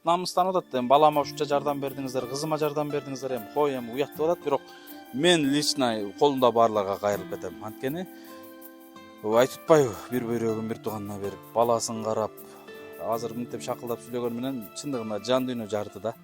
намыстанып атат. Эми балама ушунча жардам бердиңиздер, кызыма жардам бердиңиздер, эми кой эми уят деп атат. Бирок мен лично колумда барларга кайрылып кетем. Анткени айтып атпайбы, бир бөйрөгүн бир тууганына берип, баласын карап, азыр мынтип шакылдап сүйлөгөн менен чындыгында жан дүйнө жарды да.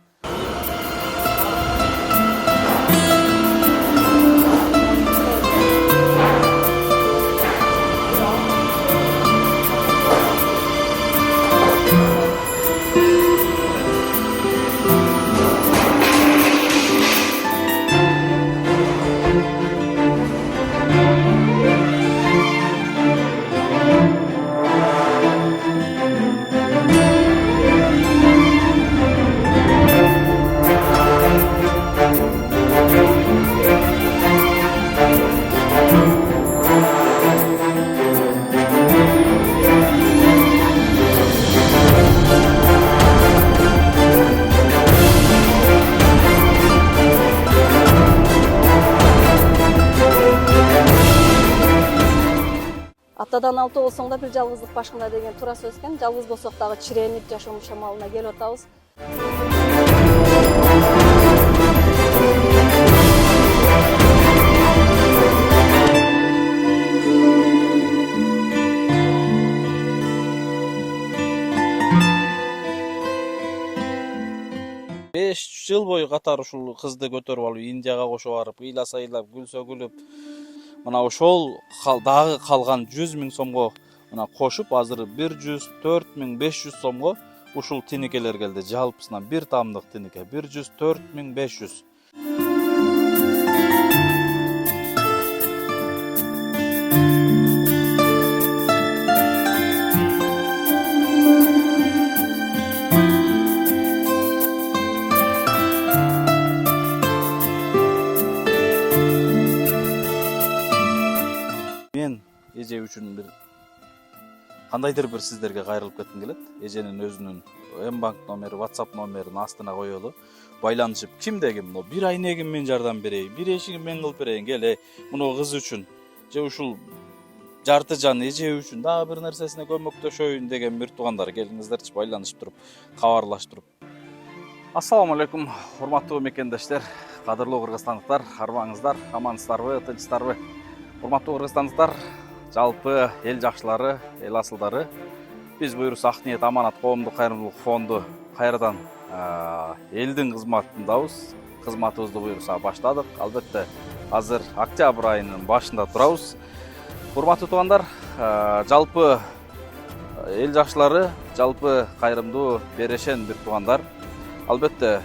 Атадан алты болсоң да бир жалгыздык башында деген туура сөз экен. Жалгыз болсок дагы чиренип жашоо шамалына келип атабыз. Беш жыл бою катар ушул кызды көтөрүп алып Индияга кошуп барып, ыйласа ыйлап, күлсө күлүп, мына ошол дагы калган 100 000 сомго мына кошуп, азыр 104 500 сомго ушул тинекелер келди. Жалпысынан бир тамдык тинеке 104 500. Мен эже үчүн бир кандайдыр бир сиздерге кайрылып кетким келет. Эженин өзүнүн М-банк номери, WhatsApp номерин астына коелу. Байланышып, кимде ким, бир айнегин мен жардам берейин, бир эшигин мен кылып берейин, кел, муну кыз үчүн же ушул жарты жан эже үчүн дагы бир нерсесине көмөктөшөйүн деген бир туугандар келиңиздерчи, байланышып туруп, кабарлашып туруп. Ассаламу алейкум, урматтуу мекендештер, кадырлуу кыргызстандыктар, арбаңыздар, амансыздарбы, тынчсыздарбы? Урматтуу кыргызстандыктар, жалпы эл жакшылары, эл асылдары, биз буюрса Ак ниет аманат коомдук кайрымдуулук фонду кайрадан элдин кызматындабыз. Кызматыбызды буюрса баштадык. Албетте азыр октябрь айынын башында турабыз. Урматтуу туугандар, жалпы эл жакшылары, жалпы кайрымдуу берешен бир туугандар. Албетте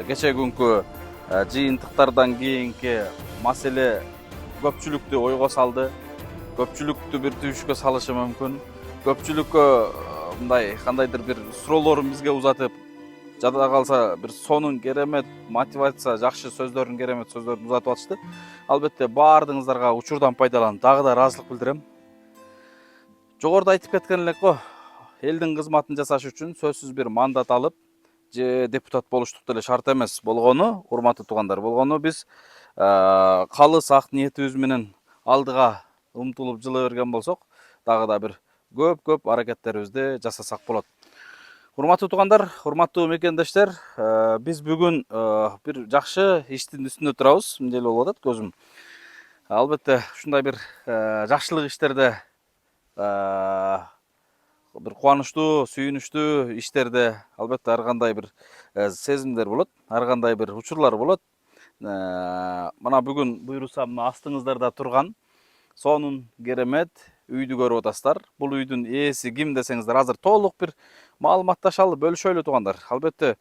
кече күнкү жыйынтыктардан кийинки маселе көпчүлүктү ойго салды. Көпчүлүктү бир түшкө салышы мүмкүн. Көпчүлүккө мындай кандайдыр бир суроолорун бизге узатып, жада калса бир сонун керемет мотивация, жакшы сөздөрүн, керемет сөздөрүн узатып атышты. Албетте баардыгыңыздарга учурдан пайдаланып дагы да ыраазычылык билдирем. Жогоруда айтып кеткен элек го, элдин кызматын жасаш үчүн сөзсүз бир мандат алып, же депутат болуштук деле шарт эмес болгону, урматтуу туугандар, болгону биз калыс ак ниетибиз менен алдыга умтулуп жылы берген болсок, дагы да бир көп аракеттерибизди жасасак болот. Урматтуу туугандар, урматтуу мекендештер, биз бүгүн бир жакшы иштин үстүндө турабыз, мындай эле болуп атат көзүм. Албетте ушундай бир жакшылык иштерде, бир кубанычтуу, сүйүнүчтүү иштерде албетте ар кандай бир сезимдер болот, ар кандай бир учурлар болот. Мына бүгүн буюрса мына астыңыздарда турган сонун керемет үйдү көрүп атасыздар. Бул үйдүн ээси ким десеңиздер, азыр толук бир маалыматташалы, бөлүшөлү туугандар. Албетте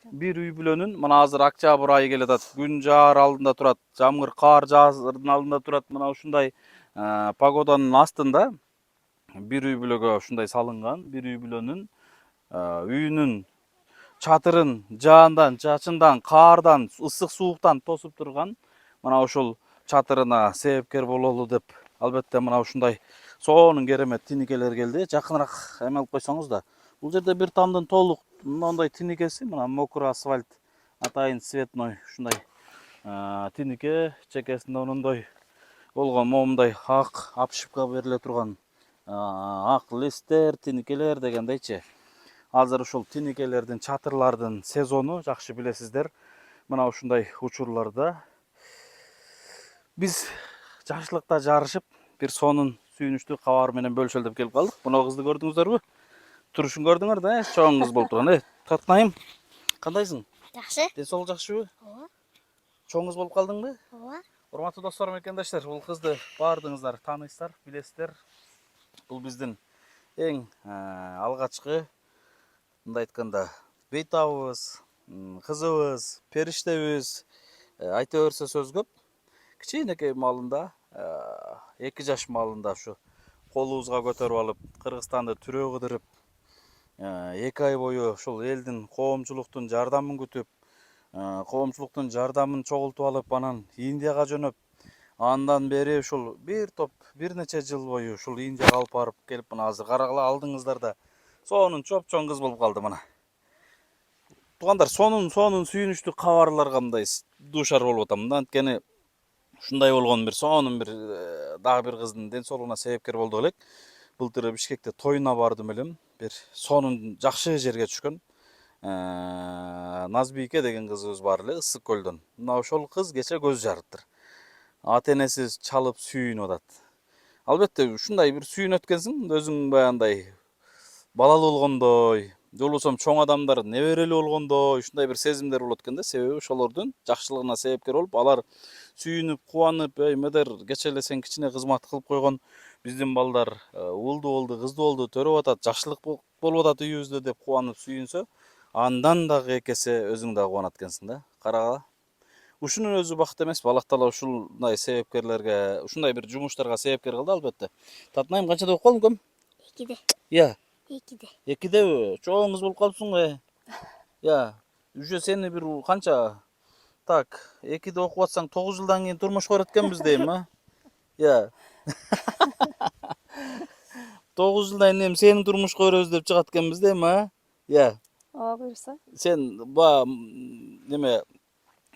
бир үй бүлөнүн мына азыр октябрь айы келе атат, күн жаар алдында турат, жамгыр кар жаардын алдында турат. Мына ушундай погоданын астында бир үй бүлөгө ушундай салынган, бир үй бүлөнүн үйүнүн чатырын жаандан, чачындан, каардан, ысык сууктан тосуп турган мына ушул чатырына себепкер бололу деп албетте мына ушундай сонун керемет тинекелер келди. Жакыныраак эме алып койсоңуз да. Бул жерде бир тамдын толук мындай тинекеси, мына мокрый асфальт, атайын цветной ушундай тинеке, чекесинде онундой болгон момундай ак обшивка бериле турган ак листтер, тинекелер дегендейчи. Азыр ушул тинекелердин, чатырлардын сезону, жакшы билесиздер. Мына ушундай учурларда биз жакшылыкта жарышып, бир сонун сүйүнүчтүү кабар менен бөлүшөлү деп келип калдык. Мына кызды көрдүңүздөрбү? Турушун көрдүңөр да, чоң кыз болуп турган. Татнайым, кандайсың? Жакшы. Ден соолук жакшыбы? Ооба. Чоң кыз болуп калдыңбы? Ооба. Урматтуу досторум, мекендештер, бул кызды баардыгыңыздар тааныйсыздар, билесиздер. Бул биздин эң алгачкы, мындай айтканда, бейтабыбыз, кызыбыз, периштебиз. Айта берсе сөз көп. Кичинекей маалында, 2 жаш маалында ушу колубузга көтөрүп алып, Кыргызстанды түрөө кыдырып, 2 ай бою ушул элдин, коомчулуктун жардамын күтүп, коомчулуктун жардамын чогултуп алып, анан Индияга жөнөп, андан бери ушул бир нече жыл бою ушул Индияга алып барып келип, мына азыр карагыла алдыңыздарда сонун чоң кыз болуп калды мына. Туугандар, сонун сүйүнүчтүү кабарларга мындай дуушар болуп атам да. Анткени ушундай болгон бир сонун бир дагы бир кыздын ден соолугуна себепкер болдук элек. Былтыр Бишкекте тоюна бардым элем. Бир сонун жакшы жерге түшкөн. Назбийке деген кызыбыз бар эле, Ысык көлдөн. Мына ошол кыз кече көз жарыптыр. Ата энеси чалып сүйүнүп атат. Албетте ушундай бир сүйүнүп өткөнсүң, өзүң баягындай балалуу болгондой, же болбосо чоң адамдар неберелүү болгондой ушундай бир сезимдер болот экен да. Себеби ошолордун жакшылыгына себепкер болуп, алар сүйүнүп, кубанып, медер кече эле сен кичине кызмат кылып койгон биздин балдар уулду болду, кыздуу болду, төрөп атат, жакшылык болуп атат үйүбүздө деп кубанып сүйүнсө, андан дагы эки эсе өзүң дагы кубанат экенсиң да. Карагыла. Ушунун өзү бакыт эмеспи? Аллах таала ушундай себепкерлерге, ушундай бир жумуштарга себепкер кылды албетте. Татнайым, канчада окуп калдың көм? 2-де. Иә. 2-де. 2деби? Чоң кыз болуп калыпсың. Иә. Уже сени бир канча? Так, 2де окуп атсаң 9 жылдан кийин турмуш көрөт экенбиз дейм, а? Иә. 9 жылдан кийин сени турмушка беребиз деп чыгат экенбиз дейм, а? Иә. Ооба, буюрса. Сен неме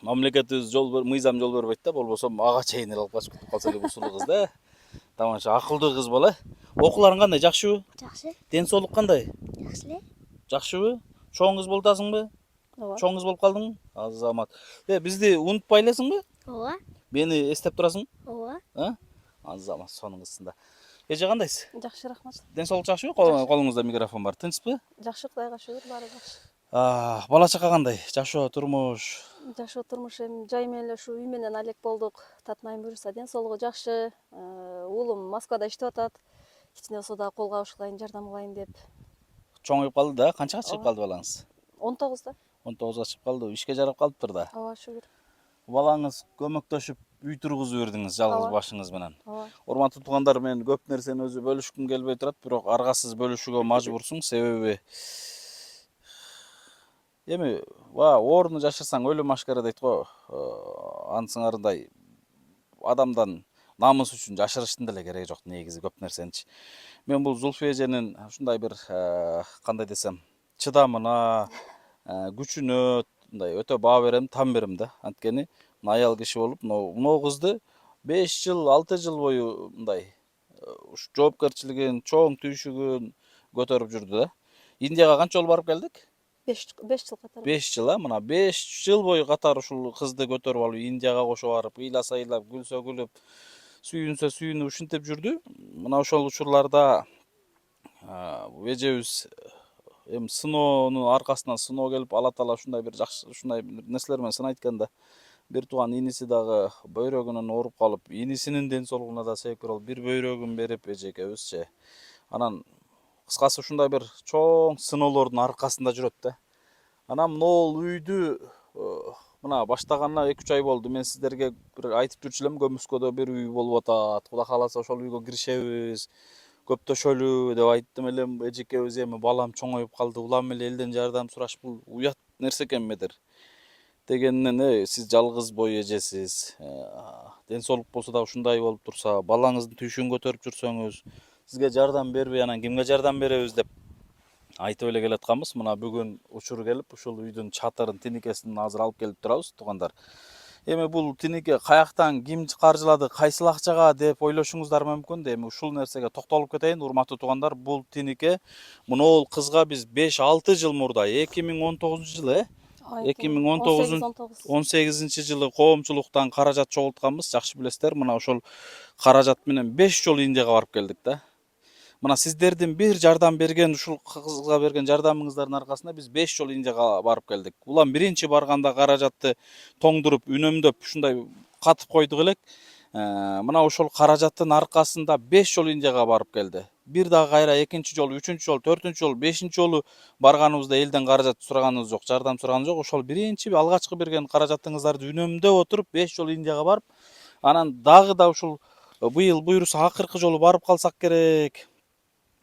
мамлекетибиз мыйзам жол бербейт да, болбосо ага чейин алып качып кетип калса эле ушул кыз да. Тамаша, акылдуу кыз бала. Окууларың кандай, жакшыбы? Жакшы. Ден соолук кандай? Жакшы эле. Жакшыбы? Чоң кыз болуп атасыңбы? Ооба. Чоң кыз болуп калдың? Азамат. Бизди унутпай элесиңби? Ооба. Мени эстеп турасың? Ооба. Азамат, сонун кызсың да. Эже кандайсыз? Жакшы, рахмат. Ден соолук жакшыбы? Колуңузда микрофон бар. Тынчпы? Жакшы, Кудайга шүгүр, баары жакшы. Бала чака кандай? Жашоо, турмуш? Жашоо турмуш эми жай менен эле ушу үй менен алек болдук. Татнайым буюрса, ден соолугу жакшы. Уулум Москвада иштеп атат. Кичине болсо дагы кол кабыш кылайын, жардам кылайын деп. Чоңоюп калды да? Канчага чыгып калды балаңыз? 19да. 19га чыгып калды. Ишке жарап калыптыр да. Ооба, шүгүр. Балаңыз көмөктөшүп үй тургузуп бердиңиз жалгыз башыңыз менен. Ооба. Урматтуу туугандар, мен көп нерсени өзү бөлүшкүм келбей турат, бирок аргасыз бөлүшүүгө мажбурсуң. Себеби эми орну жашырсаң өлүм ашкара дейт го. Ансыңардай адамдан намыс үчүн жашырыштын деле кереги жок негизи көп нерсеничи. Мен бул Зулфия эженин ушундай бир кандай десем, чыдамына, күчүнө мындай өтө баа берем, там берем да. Анткени аял киши болуп, могу кызды 5 жыл, 6 жыл бою мындай жоопкерчилигин, чоң түйшүгүн көтөрүп жүрдү да. Индияга канча жолу барып келдик? 5 жыл катары. 5 жыл, мына 5 жыл бою катар ушул кызды көтөрүп алып Индияга кошо барып, ыйласа ыйлап, күлсө күлүп, сүйүнсө сүйүнүп ушинтип жүрдү. Мына ошол учурларда эжебиз эми сыноонун аркасынан сыноо келип, Алла таала ушундай бир жакшы, ушундай нерселер менен сынайт экен да. Бир тууган иниси дагы бөйрөгүнөн ооруп калып, инисинин ден соолугуна да себепкер болуп, бир бөйрөгүн берип эжекебизчи. Анан кыскасы ушундай бир чоң сыноолордун аркасында жүрөт да. Анан могул үйдү мына баштаганына 2-3 ай болду. Мен сиздерге бир айтып жүрчү элем, Көмүскөдө бир үй болуп атат. Кудай кааласа ошол үйгө киришебиз, көптөшөлү деп айттым элем. Эжекебиз эми балам чоңоюп калды, улам эле элден жардам сураш бул уят нерсе экен медер дегенинен, сиз жалгыз бой эжесиз. Ден соолук болсо да ушундай болуп турса, балаңыздын түйшүгүн көтөрүп жүрсөңүз, сизге жардам бербей анан кимге жардам беребиз деп айтып эле келатканбыз. Мына бүгүн учур келип, ушул үйдүн чатырын, тинекесин азыр алып келип турабыз, туугандар. Эми бул тиники каяктан ким каржылады, кайсыл акчага деп ойлошуңуздар мүмкүн да, эми ушул нерсеге токтолуп кетейин. Урматтуу туугандар, бул тинике могул кызга биз 5-6 жыл мурда 2019-жылы 2018-жылы коомчулуктан каражат чогултканбыз. Жакшы билесиздер, мына ошол каражат менен 5 жолу Индияга барып келдик да. Мына сиздердин бир жардам берген, ушул кызга берген жардамыңыздардын аркасында биз 5 жолу Индияга барып келдик. Улам биринчи барганда каражатты тоңдуруп, үнөмдөп, ушундай катып койдук элек. Мына ошол каражаттын аркасында 5 жолу Индияга барып келди. Бир дагы кайра экинчи жолу, үчүнчү жолу, төртүнчү жолу, бешинчи жолу барганыбызда элден каражат сураганыбыз жок, жардам сураганыбыз жок. Ошол биринчи алгачкы берген каражатыңыздарды үнөмдөп отуруп 5 жолу Индияга барып, анан дагы да ушул быйыл буйруса акыркы жолу барып калсак керек.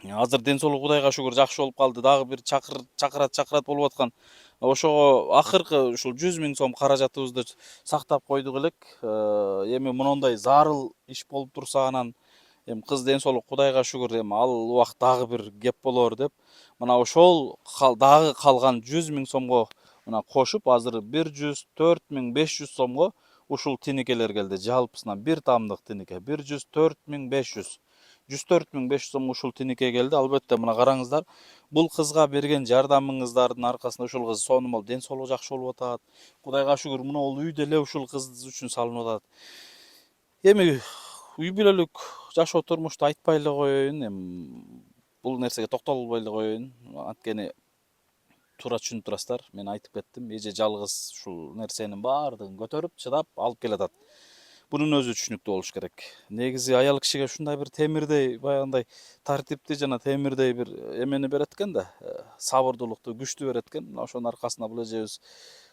Азыр ден соолугу Кудайга шүгүр жакшы болуп калды. Дагы бир чакырат болуп аткан. Ошого акыркы ушул 100 000 сом каражатыбызды сактап койдук элек. Эми мондай зарыл иш болуп турса, анан эми кыз ден соолук Кудайга шүгүр, эми ал убакыт дагы бир кеп болор деп, мына ошол дагы калган 100 000 сомго мына кошуп, азыр 104 500 сомго ушул тиникелер келди. Жалпысынан бир тамдык тинике 104 500. 104 500 сом ушул тинике келди. Албетте мына караңыздар, бул кызга берген жардамыңыздардын аркасында ушул кыз сонун ден соолугу жакшы болуп атат. Кудайга шүгүр, мына бул үй деле ушул кыз үчүн салынып атат. Эми үй бүлөлүк жашоо турмушту айтпай эле коеюн, эми бул нерсеге токтолбой эле коеюн. Анткени туура түшүнүп турасыздар, мен айтып кеттим, эже жалгыз ушул нерсенин баардыгын көтөрүп, чыдап алып келатат. Bunun өзү түшүнүктүү болуш керек. Негизи аял кишиге ушундай бир темирдей, баягындай тартипти жана темирдей бир эмени берет экен да, сабырдуулукту, күчтү берет экен. Мына ошонун аркасында бул эжебиз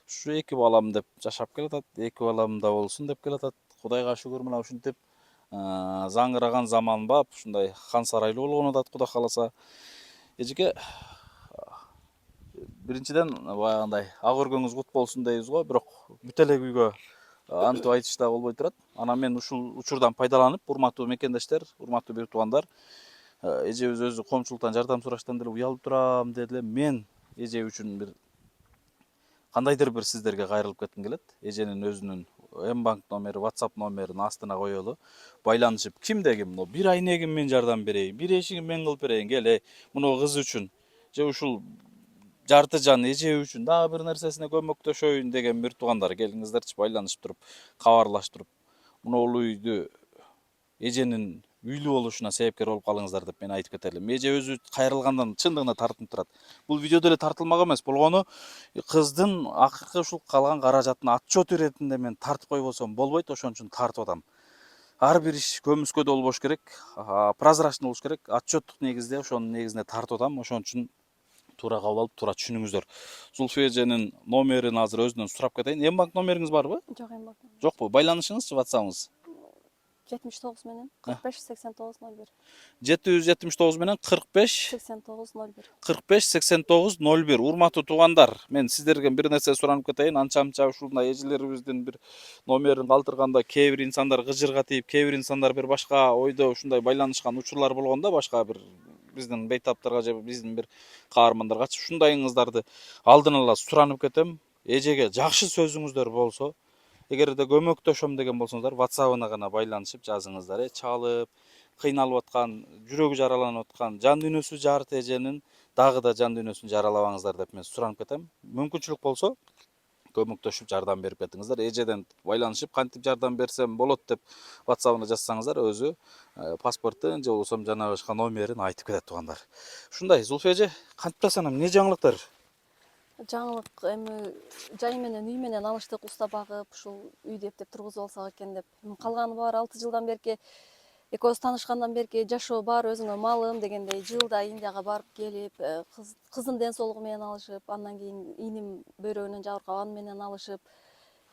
ушу 2 балам деп жашап келатат, 2 балам да болсун деп келатат. Кудайга шүгүр, мына ушинтип заңыраган заманбап ушундай хан сарайлуу болгон атат, Кудай кааласа. Эжеке, биринчиден баягындай ак өргөңүз кут болсун дейбиз го, бирок бүт эле үйгө антип айтыш да болбой турат. Анан мен ушул учурдан пайдаланып, урматтуу мекендештер, урматтуу бир туугандар, эжебиз өзү коомчулуктан жардам сураштан деле уялып турам деди эле. Мен эже үчүн бир кандайдыр бир сиздерге кайрылып кетким келет. Эженин өзүнүн М-банк номери, WhatsApp номерин астына коелу. Байланышып, кимде ким, бир айнегим мен жардам берейин, бир эшигин мен кылып берейин, кел, муну кыз үчүн, же ушул жарты жан эже үчүн дагы бир нерсесине көмөктөшөйүн деген бир туугандар, келиңиздерчи, байланышып туруп, кабарлашып туруп, мына бул үйдү эженин үйлүү болушуна себепкер болуп калыңыздар деп мен айтып кетелим. Эже өзү кайрылгандан чындыгында тартынып турат. Бул видеодо эле тартылмак эмес. Болгону кыздын акыркы ушул калган каражатын отчет иретинде мен тартып койбосом болбойт, ошон үчүн тартып атам. Ар бир иш көмүскөдө болбош керек, прозрачный болуш керек. Отчеттук негизде, ошонун негизинде тартып атам. Ошон үчүн туура кабыл алып, туура түшүнүңүздөр. Зульфия эженин номерин азыр өзүнөн сурап кетейин. М-банк номериңиз барбы? Жок, М-банк. Жокпу? Байланышыңызчы, WhatsApp'ыңыз? 79 менен 45 89 01. 779 менен 45 89 01. 45 89 01. Урматтуу туугандар, мен сиздерге бир нерсе суранып кетейин. Анча-мынча ушундай эжелерибиздин бир номерин калтырганда кээ бир инсандар кыжырга тийип, кээ бир инсандар бир башка ойдо ушундай байланышкан учурлар болгондо, башка бир биздин бейтаптарга же биздин бир каармандаргачы ушундайыңыздарды алдын ала суранып кетем. Эжеге жакшы сөзүңүздөр болсо, эгерде көмөктөшөм деген болсоңуздар, WhatsApp'ына гана байланышып жазыңыздар. Чалып, кыйналып аткан, жүрөгү жараланып аткан, жан дүйнөсү жарты эженин дагы да жан дүйнөсүн жаралабаңыздар деп мен суранып кетем. Мүмкүнчүлүк болсо көмөктөшүп жардам берип кетиңиздер. Эжеден байланышып, кантип жардам берсем болот деп WhatsApp'ына жазсаңыздар, өзү паспорттун же болбосо жана башка номерин айтып кетет туугандар. Ушундай, Зульфия эже, кантип атасың, эмне жаңылыктар? Жаңылык эми жай менен үй менен алыштык, уста багып, ушул үйдү эптеп тургузуп алсак экен деп. Калганы баары 6 жылдан берки, экөөбүз таанышкандан берки жашоо баары өзүңө малым дегендей жылда Индияга барып келип, кыздын ден соолугу менен алышып, андан кийин иним бөйрөгүнөн жабыркап аны менен алышып.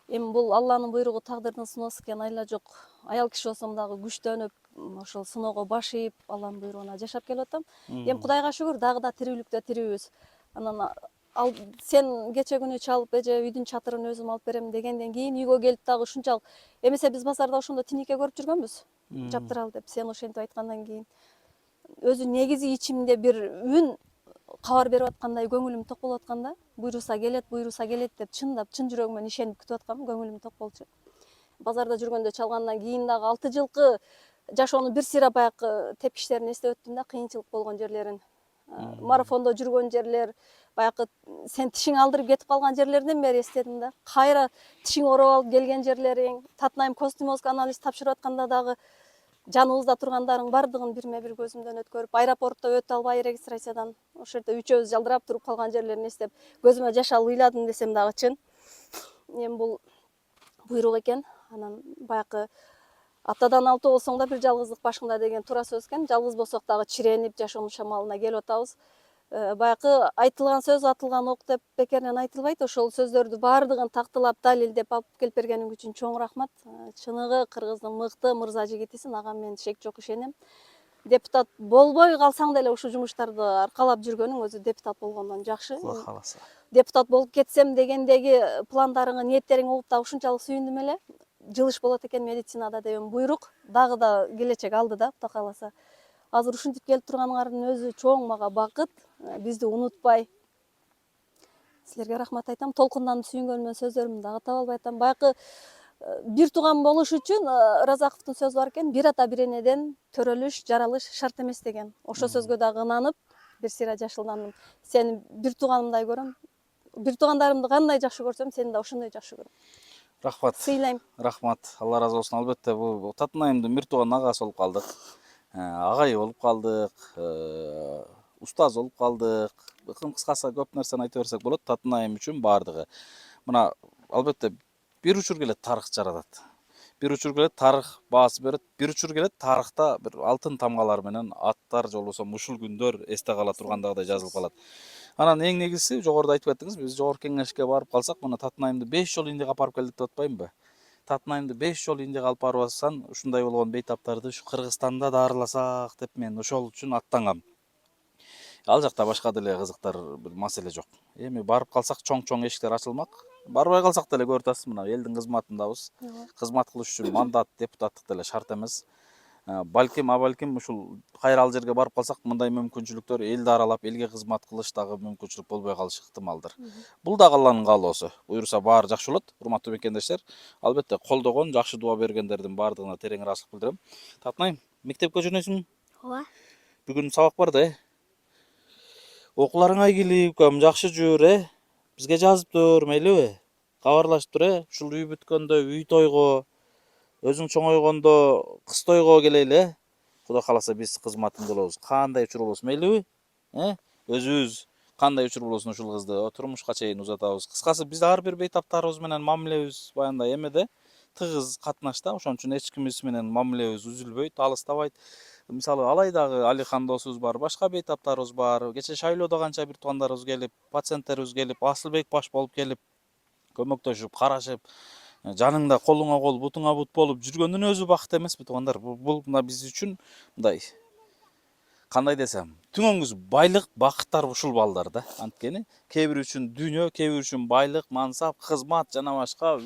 Эми бул Алланын буйругу, тагдырдын сыноосу экен, айла жок. Аял киши болсом дагы күчтөнүп, ошол сыноого баш ийип, Алланын буйругуна жашап келип атам. Эми Кудайга шүгүр, дагы да тирүүлүктө тирүүбүз. Анан сен кече күнү чалып, эже үйдүн чатырын өзүм алып берем дегенден кийин үйгө келип дагы ушунчалык эмесе биз базарда ошондо тинике көрүп жүргөнбүз. Жаптыралы деп, сен ошентип айткандан кийин өзү негизи ичимде бир үн кабар берип аткандай, көңүлүм ток болуп атканда, буйруса келет деп чындап, чын жүрөгүм менен ишенип күтүп аткам, көңүлүм ток болчу. базарда жүргөндө чалгандан кийин дагы 6 жылкы жашоону бир сыйра баягы тепкичтерин эстеп өттүм да, кыйынчылык болгон жерлерин. Марафондо жүргөн жерлер, баягы сен тишиң алдырып кетип калган жерлерден бери эстедим да. Кайра тишиң ооруп алып келген жерлериң, Татнайм Костомовск анализ тапшырып атканда дагы жаныбызда тургандарың бардыгын бирме бир көзүмдөн өткөрүп, аэропортто өтө албай регистрациядан ошол жерде үчөөбүз жалдырап туруп калган жерлерин эстеп, көзүмө жаш алып ыйладым десем дагы чын. Эми бул буйрук экен. Анан баягы атадан алты болсоң да бир жалгыздык башыңда деген туура сөз экен. Жалгыз болсок дагы чиренип жашоонун шамалына келип атабыз. Баягы айтылган сөз атылган ок деп бекеринен айтылбайт. Ошол сөздөрдү баардыгын тактылап, далилдеп алып келип бергениң үчүн чоң рахмат. Чыныгы кыргыздын мыкты мырза жигитисиң, ага мен шек жок ишенем. Депутат болбой калсаң деле ушул жумуштарды аркалап жүргөнүң өзү депутат болгондон жакшы. Кудай кааласа. Депутат болуп кетсем дегендеги пландарыңы, ниеттериңе угуп да ушунчалык сүйүндүм эле. Жылыш болот экен медицинада деген буйрук дагы да келечек алды да, Кудай кааласа. Азыр ушинтип келип турганыңардын өзү чоң мага бакыт. Бизди унутпай. Силерге рахмат айтам. Толкундан сүйүнгөнүмөн сөздөрүмдү дагы таба албай атам. Баягы бир тууган болуш үчүн Разаковдун сөзү бар экен, бир ата бир энеден төрөлүш, жаралыш шарт эмес деген. Ошол сөзгө дагы ынанып, бир сыйра жашылдандым. Сени бир тууганымдай көрөм. Бир туугандарымды кандай жакшы көрсөм, сени да ошондой жакшы көрөм. Рахмат. Сыйлайм. Рахмат. Алла разы болсун. Албетте бул Татнайымдын бир тууган агасы болуп калдык. Агай болуп калдык. Устаз болуп калдык. Кыскасы көп нерсени айта берсек болот. Татнайым үчүн баардыгы. Мына албетте бир учур келет тарых жаратат. Бир учур келет тарых баасы берет. Бир учур келет тарыхта бир алтын тамгалар менен аттар же болбосо ушул күндөр эсте кала тургандагыдай жазылып калат. Анан эң негизгиси жогоруда айтып кеттиңиз, биз жогорку кеңешке барып калсак, мына Татнайымды 5 жолу Индияга алып барып келдик деп атпаймынбы? Татнайымды 5 жолу Индияга алып барып атсаң, ушундай болгон бейтаптарды ушу Кыргызстанда да араласак деп мен ошол үчүн аттангам. Ал жакта башка деле кызыктар бир маселе жок. Эми барып калсак чоң эшиктер ачылмак. Барбай калсак деле көрүп атасыз, мына элдин кызматындабыз. Кызмат кылыш үчүн мандат, депутаттык деле шарт эмес. Балким ушул кайра ал жерге барып калсак, мындай мүмкүнчүлүктөр элди аралап, элге кызмат кылыш дагы мүмкүнчүлүк болбой калышы ыктымалдыр. Бул дагы Алланын каалоосу. Буюрса баары жакшы болот. Урматтуу мекендештер, албетте колдогон, жакшы дуа бергендердин баардыгына терең ыраазычылык билдирем. Татнайым, мектепке жөнөйсүңбү? Ооба. Бүгүн сабак бар да, Окууларың айгилип, кам жакшы жүр, Бизге жазып тур, мейлиби? Кабарлашып тур, Ушул үй бүткөндө үй тойго, өзүң чоңойгондо кыз тойго келели, Кудай кааласа биз кызматыңда болобуз. Кандай учур болбосун, мейлиби? Өзүбүз кандай учур болбосун ушул кызды турмушка чейин узатабыз. Кыскасы биз ар бир бейтаптарыбыз менен мамилебиз баягындай эмеде тыгыз катнашта, ошон үчүн эч кимибиз менен мамилебиз үзүлбөйт, алыстабайт. Мисалы Алайдагы Алихан досубуз бар, башка бейтаптарыбыз бар. Кече Шайлоодо канча бир туугандарыбыз келип, пациенттерибиз келип, Асылбек баш болуп келип, көмөктөшүп, карашып, жаныңда колуңа кол, бутуңа бут болуп жүргөндүн өзү бакыт эмеспи туугандар? Бул мына биз үчүн мындай кандай десем, түңөңүз байлык, бакыттар ушул балдар да. Анткени кээ бир үчүн дүйнө, кээ бир үчүн байлык, мансап, кызмат жана башка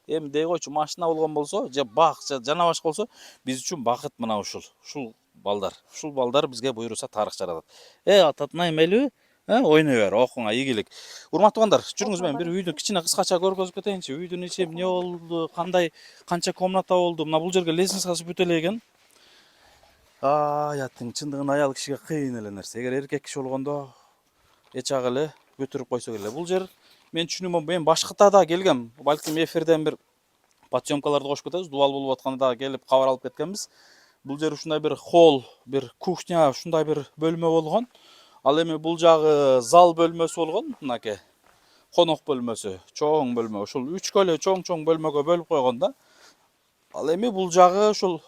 эми дей койчу машина болгон болсо, же бак, жана башка болсо, биз үчүн бакыт мына ушул балдар. Ушул балдар бизге буйруса тарых жаратат. Татнайым мейлиби? Ойной бер, окууңа ийгилик. Урматтуу туугандар, жүрүңүз мен бир үйдү кичине кыскача көргөзүп кетейинчи. Үйдүн ичи эмне болду, кандай, канча комната болду. Мына бул жерге лестницасы бүт эле экен. Аяттың чындыгын аял кишиге кыйын эле нерсе. Эгер эркек киши болгондо эч ак эле бүтүрүп койсо эле. Бул жер мен түшүнүмө мен башкырта да келгем. Балким эфирден бир подсъемкаларды кошуп кетебиз. Дубал болуп атканда дагы келип кабар алып кеткенбиз. Бул жер ушундай бир холл, бир кухня, ушундай бир бөлмө болгон. Ал эми бул жагы зал бөлмөсү болгон, мынакей. Конок бөлмөсү, чоң бөлмө. Ушул 3 эле чоң бөлмөгө бөлүп койгон да. Ал эми бул жагы ушул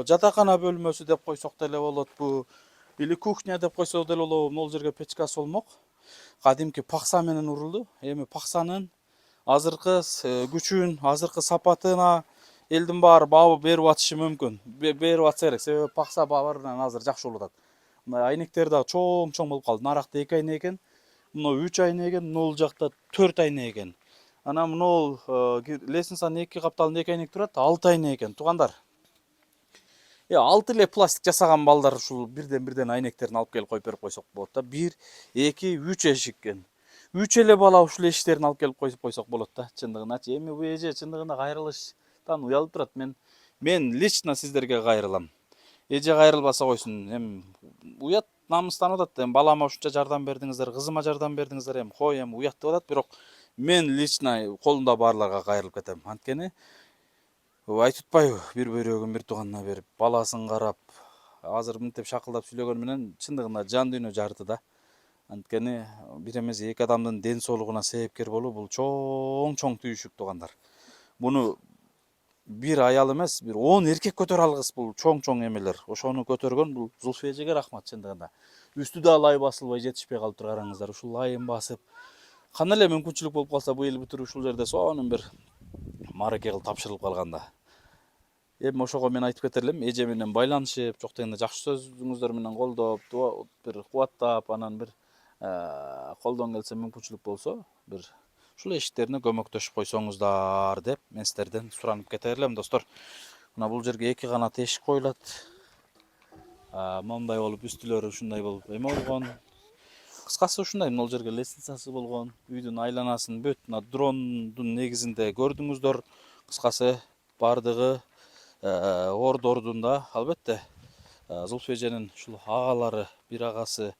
жатакана бөлмөсү деп койсок деле болот бу. Или кухня деп койсок деле болобу. Могул жерге печкасы болмок. Кадимки пакса менен урулду. Эми паксанын азыркы күчүн, азыркы сапатына элдин баары баа берип атышы мүмкүн. Берип атса керек. Себеби пакса баарынан азыр жакшы болуп атат. Мына айнектер да чоң болуп калды. Наракта 2 айнек экен. Мына 3 айнек экен, могул жакта 4 айнек экен. Анан мынол лестницанын 2 капталында 2 айнек турат, 6 айнек экен. Туугандар. 6 эле пластик жасаган балдар ушул бирден айнектерин алып келип коюп берип койсок болот да. 1, 2, 3 эшик экен. 3 эле бала ушул эшиктерин алып келип койсок болот да, чындыгыначы. Эми бу эже чындыгында кайрылыш ошондуктан уялып турат. Мен лично сиздерге кайрылам. Эже кайрылбаса койсун. Уят намыстанып атат. Балама ушунча жардам бердиңиздер, кызыма жардам бердиңиздер, кой уят деп атат. Бирок мен лично колунда барларга кайрылып кетем. Анткени айтып атпайбы, бир бөйрөгүн бир тууганына берип, баласын карап, азыр мынтип шакылдап сүйлөгөнү менен чындыгында жан дүйнө жарды да. Анткени бир эмес эки адамдын ден соолугуна себепкер болуу бул чоң түйүшүк туугандар. Буну бир аял эмес, бир 10 эркек көтөрө алгыс, бул чоң эмелер. Ошону көтөргөн бул Зульфия эжеге рахмат чындыгында. Үстү да лай басылбай жетишпей калып турганыңыздар. Ушул лайын басып, кандай эле мүмкүнчүлүк болуп калса бу эл бүтүр ушул жерде сонун бир маареке кылып тапшырылып калганда. Эми ошого мен айтып кетер элем, эже менен байланышып, жок дегенде жакшы сөзүңүздөр менен колдоп, бир кубаттап, анан бир колдон келсе мүмкүнчүлүк болсо, бир ушул эшиктерине көмөктөшүп койсоңуздар деп мен сиздерден суранып кетер элем, достор. Мына бул жерге 2 канат эшик коюлат. Мондай болуп, үстүлөрү ушундай болуп эме болгон. Кыскасы ушундай, бул жерге лестницасы болгон. Үйдүн айланасын бүт мына дрондун негизинде көрдүңүздөр. Кыскасы бардыгы ордордун да, албетте, Зульфия эженин ушул агалары, бир агасы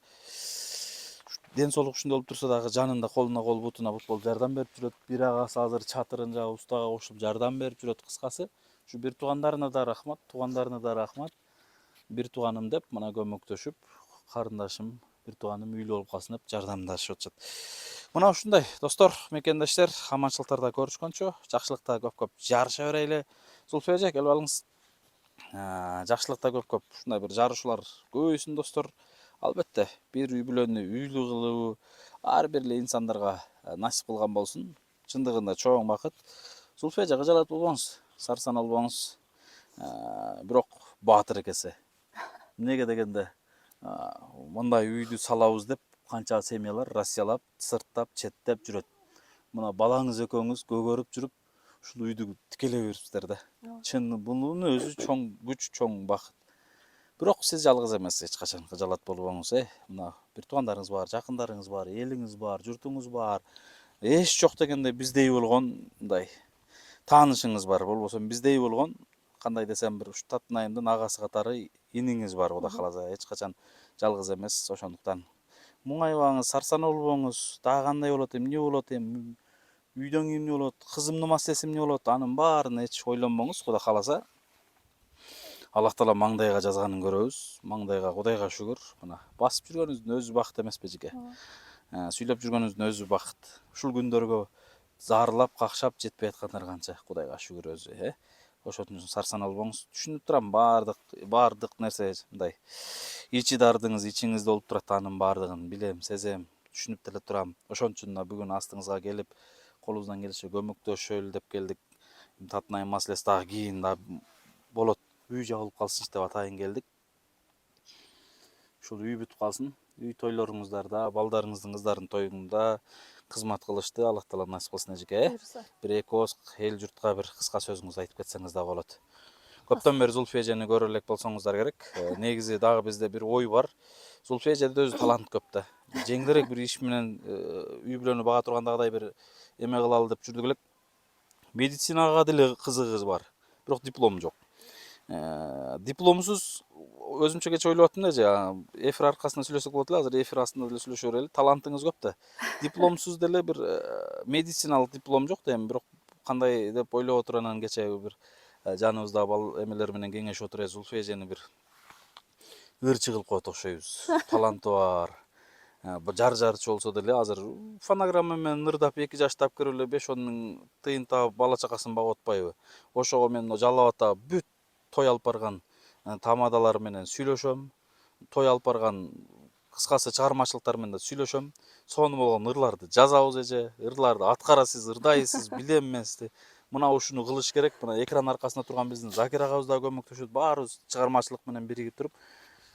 ден соолук ушундай болуп турса дагы жанында колуна кол, бутуна бут болуп жардам берип жүрөт. Бир агасы азыр чатырын жаап устага кошуп жардам берип жүрөт. Кыскасы ушу бир туугандарына да рахмат, туугандарына да рахмат. Бир тууганым деп мына көмөктөшүп, карындашым, бир тууганым үйлүү болуп калсын деп жардамдашып атышат. Мына ушундай, достор, мекендештер, аманчылыктарда көрүшкөнчө, жакшылыкта көп-көп жарыша берели. Зульфия эже, келип алыңыз. Жакшылыкта көп-көп ушундай бир жарышуулар көбөйсүн, достор. Албетте, бир үй бүлөнү үйлүү кылуу ар бир эле инсандарга насип кылган болсун. Чындыгында чоң бакыт. Зульфия эже, кыжалат болбоңуз, сарсан болбоңуз. Бирок баатыр экенсиз. Эмнеге дегенде, мындай үйдү салабыз деп канча семьялар Россиялап, сырттап, четтеп жүрөт. Мына балаңыз экөөңүз көгөрүп жүрүп, ушул үйдү тикелей берипсиздер да. Чын, бунун өзү чоң күч, чоң бакыт. Бирок сиз жалгыз эмес, эч качан кыжалат болбоңуз, Мына бир туугандарыңыз бар, жакындарыңыз бар, элиңиз бар, журтуңуз бар. Эч жок дегенде биздей болгон мындай таанышыңыз бар, болбосо биздей болгон, кандай десем, бир уш Татынайымдын агасы катары иниңиз бар, Кудай кааласа. Эч качан жалгыз эмес. Ошондуктан муңайбаңыз, сарсанаа болбоңуз. Дагы кандай болот, эмне болот, үйдөн кийин эмне болот, кызымдын маселеси эмне болот, анын баарын эч ойлонбоңуз. Кудай кааласа, Аллах Таала маңдайга жазганын көрөбүз. Маңдайга, Кудайга шүгүр. Мына басып жүргөнүңүздүн өзү бакыт эмеспи, эжеке? Сүйлөп жүргөнүңүздүн өзү бакыт. Ушул күндөргө зарлап, какшап жетпей аткандар канча. Кудайга шүгүр өзү, Ошон үчүн сарсанаа болбоңуз. Түшүнүп турам, баардык нерсе мындай ичи дардыңыз ичиңизде болуп турат, анын баардыгын билем, сезем, түшүнүп деле турам. Ошон үчүн бүгүн астыңызга келип, колубуздан келиши көмөктөшөлү деп келдик. Татынайым маселеси дагы кийин да болот. Үй жабылып калсынчы деп атайын келдик. Ушул үй бүтүп калсын. Үй тойлоруңуздарда, балдарыңыздын кыздарын тоюнда кызмат кылышты. Аллах Таала насип кылсын, эжеке. Бир эки ооз эл журтка бир кыска сөзүңүздү айтып кетсеңиз да болот. Көптөн бери Зульфия эжени көрө элек болсоңуздар керек. Негизи дагы бизде бир ой бар. Зульфия эжеде өзү талант көп да. Жеңилирээк бир иш менен үй бүлөнү бага тургандагыдай бир эме кылалы деп жүрдүк элек. Медицинага деле кызыгы бар, бирок диплом жок. Дипломсуз өзүмчө кече ойлоп аттым да, эфир аркасында сүйлөсөк болот эле, азыр эфир астында деле сүйлөшө берели. Талантыңыз көп да. Дипломсуз деле бир медициналык диплом жок да, бирок кандай деп ойлоп отурганан кече бир жаныбызда эмелер менен кеңешип отуруп, Зульфия эжени бир ырчы кылып коет окшойбуз. Таланты бар. Жарчу болсо деле азыр фонограмма менен ырдап 2 жаштап кирип эле 5-10 миң тыйын таап бала чакасын багып атпайбы? Ошого мен жалап атап бүт той алып барган тамадалар менен сүйлөшөм. Той алып барган кыскасы чыгармачылыктар менен да сүйлөшөм. Сонун болгон ырларды жазабыз эже, ырларды аткарасыз, ырдайсыз, билем мен сизди. Мына ушуну кылыш керек. Мына экран аркасында турган биздин Закир агабыз да көмөктөшөт. Баарыбыз чыгармачылык менен биригип туруп,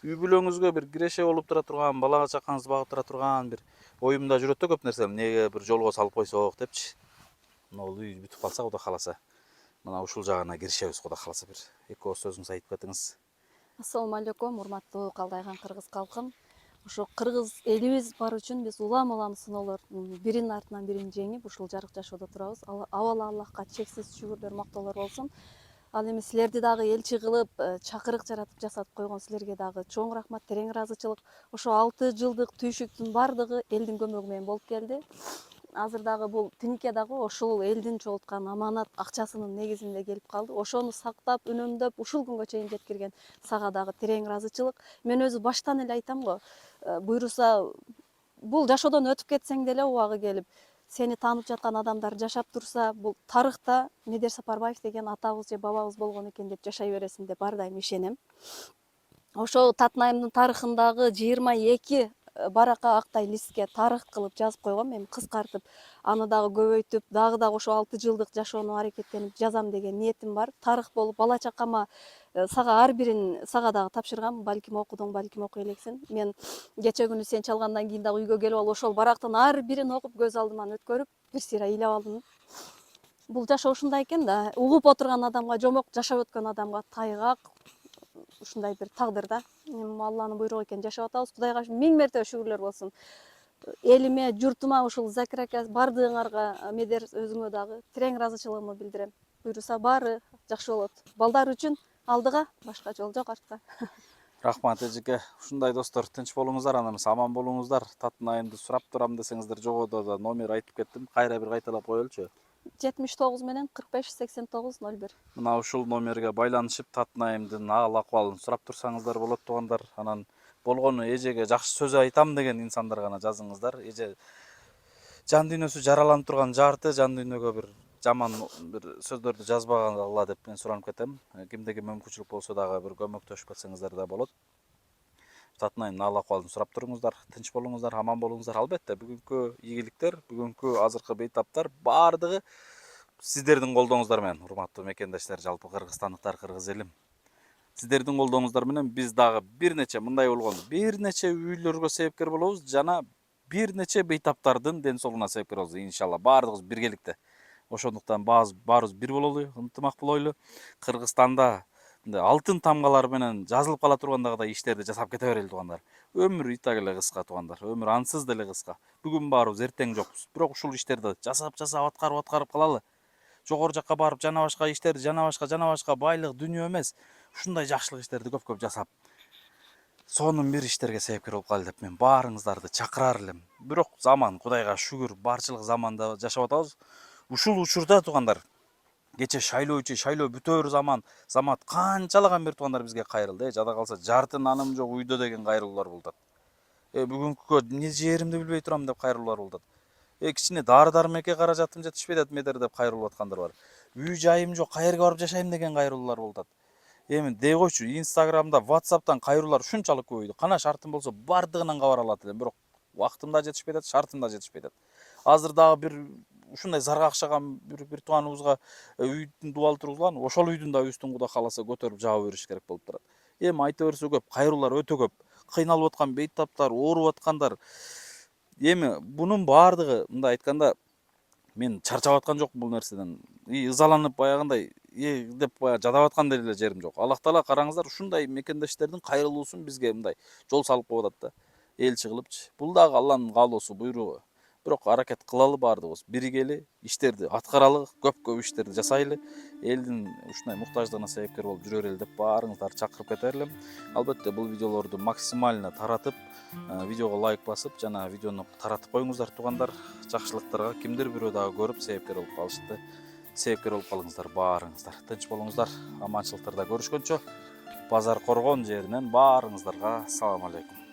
үй бүлөңүзгө бир киреше болуп тура турган, бала чакаңызды багып тура турган бир оюмда жүрөт да көп нерсе. Эмнеге бир жолго салып койсок депчи. Мына бул үй бүтүп калса, Кудай кааласа, мына ушул жагына киришебиз, Кудай кааласа. Бир эки ооз сөзүңүздү айтып кетиңиз. Ассаламу алейкум, урматтуу Калдайган кыргыз калкым. ошо кыргыз элибиз бар үчүн биз улам сыноолор биринин артынан бирин жеңип ушул жарык жашоодо турабыз. Абалы Аллахка чексиз шүгүрлөр, мактоолор болсун. Ал эми силерди дагы элчи кылып чакырык жаратып жасатып койгон силерге дагы чоң рахмат, терең ыраазычылык. Ошо 6 жылдык түйшүктүн бардыгы элдин көмөгү менен болуп келди. Азыр дагы бул тинике дагы ошол элдин чогулткан аманат акчасынын негизинде келип калды. Ошону сактап, үнөмдөп ушул күнгө чейин жеткирген сага дагы терең ыраазычылык. Мен өзү баштан эле айтам го, буйруса бул жашоодон өтүп кетсең деле убагы келип сени таанып жаткан адамдар жашап турса, бул тарыхта Медер Сапарбаев деген атабыз же бабабыз болгон экен деп жашай бересиң деп ар дайым ишенем. Ошо Татнайымдын тарыхындагы 22 барака актай листке тарых кылып жазып койгом. Мен кыскартып, аны дагы көбөйтүп, дагы ошо 6 жылдык жашоону аракеттенип жазам деген ниетим бар. Тарых болуп бала чакама сага ар бирин сага дагы тапшыргам. Балким окудуң, балким окуй элексиң. Мен кече күнү сен чалгандан кийин дагы үйгө келип алып ошол барактын ар бирин окуп көз алдыман өткөрүп, бир сыйра ыйлап алдым. Бул жашоо ушундай экен да. Угуп отурган адамга, жомок жашап өткөн адамга тайгак ушундай бир тагдыр да. Эми Алланын буйругу экен жашап атабыз. Кудайга миң мертебе шүгүрлөр болсун. Элиме, журтума, ушул Закир ака бардыгыңарга, Медер өзүңө дагы терең ыраазычылыгымды билдирем. Буйруса баары жакшы болот. Балдар үчүн алдыга, башка жол жок артка. Рахмат эжеке. Ушундай достор, тынч болуңуздар, анан аман болуңуздар. Татнайымды сурап турам десеңиздер, жогоруда да номер айтып кеттим. Кайра бир кайталап коелучу. 79 менен 45 89 01. Мына ушул номерге байланышып Татнайымдын аал акыбалын сурап турсаңыздар болот туугандар. Анан болгону эжеге жакшы сөз айтам деген инсандар гана жазыңыздар. Эже жан дүйнөсү жараланып турган жарты, жан дүйнөгө бир жаман бир сөздөрдү жазбагыла деп мен суранып кетем. Кимдеги мүмкүнчүлүк болсо дагы бир көмөктөшүп кетсеңиздер да болот. Татнайымдын аал акыбалын сурап туруңуздар, тынч болуңуздар, аман болуңуздар. Албетте бүгүнкү ийгиликтер, бүгүнкү азыркы бейтаптар баардыгы сиздердин колдооңуздар менен, урматтуу мекендештер, жалпы кыргызстандыктар, кыргыз элим. Сиздердин колдооңуздар менен биз дагы бир нече мындай болгон бир нече үйлөргө себепкер болобуз жана бир нече бейтаптардын ден соолугуна себепкер болобуз иншалла. Баардыгыбыз биргеликте. Ошондуктан баарыбыз бир бололу, ынтымак болойлу. Кыргызстанда мындай алтын тамгалар менен жазылып кала тургандагыдай иштерди жасап кете берели туугандар. Өмүр итак эле кыска туугандар. Өмүр ансыз деле кыска. Бүгүн баарыбыз эртең жокпуз. Бирок ушул иштерди жасап аткарып калалы. Жогору жакка барып жана башка иштерди, жана башка байлык, дүнүйө эмес, ушундай жакшылык иштерди көп жасап, сонун бир иштерге себепкер болуп калайлы деп мен баарыңыздарды чакырар элем. Бирок заман, Кудайга шүгүр, барчылык заманда жашап атабыз. Ушул учурда туугандар, кече шайлоо бүтөөр замат канчалаган бир туугандар бизге кайрылды. Жада калса жарты наным жок үйдө деген кайрылуулар болот. Бүгүнкүгө эмне жээримди билбей турам деп кайрылуулар болот. Кичине дары дармекке каражатым жетишпей атат Медер деп кайрылып аткандар бар. Үй жайым жок, каерге барып жашайм деген кайрылуулар болот. Эми дей койчу, Инстаграмда, WhatsApp'тан кайрылуулар ушунчалык көбөйдү. Кана шартым болсо бардыгынан кабар алат элем, бирок убактым да жетишпей атат, шартым да жетишпей атат. Азыр дагы бир ушундай заргакшаган бир тууганыбызга үйдүн дубалы тургузган, ошол үйдүн да үстүн Кудай кааласа көтөрүп жаап бериш керек болуп турат. Эми айта берсе көп, кайрылуулар өтө көп. Кыйналып аткан бейтаптар, ооруп аткандар. Эми бунун баардыгы мындай айтканда мен чарчап аткан жокмун бул нерседен. Ызаланып баягындай деп жадап аткан деле жерим жок. Аллах таала караңыздар, ушундай мекендештердин кайрылуусун бизге мындай жол салып коюп атат да. Элчи кылыпчы. Бул дагы Алланын каалоосу, буйругу. Бирок аракет кылалы баардыгыбыз, биригели, иштерди аткаралы, көп иштерди жасайлы. Элдин ушундай муктаждыгына себепкер болуп жүрө берели деп баарыңыздарды чакырып кетер элем. Албетте бул видеолорду максимально таратып, видеого лайк басып, жана видеону таратып коюңуздар туугандар. Жакшылыктарга кимдир бирөө дагы көрүп себепкер болуп калышты. Себепкер болуп калыңыздар баарыңыздар. Тынч болуңуздар. Аманчылыктарда көрүшкөнчө, Базар Коргон жеринен баарыңыздарга салам алейкум.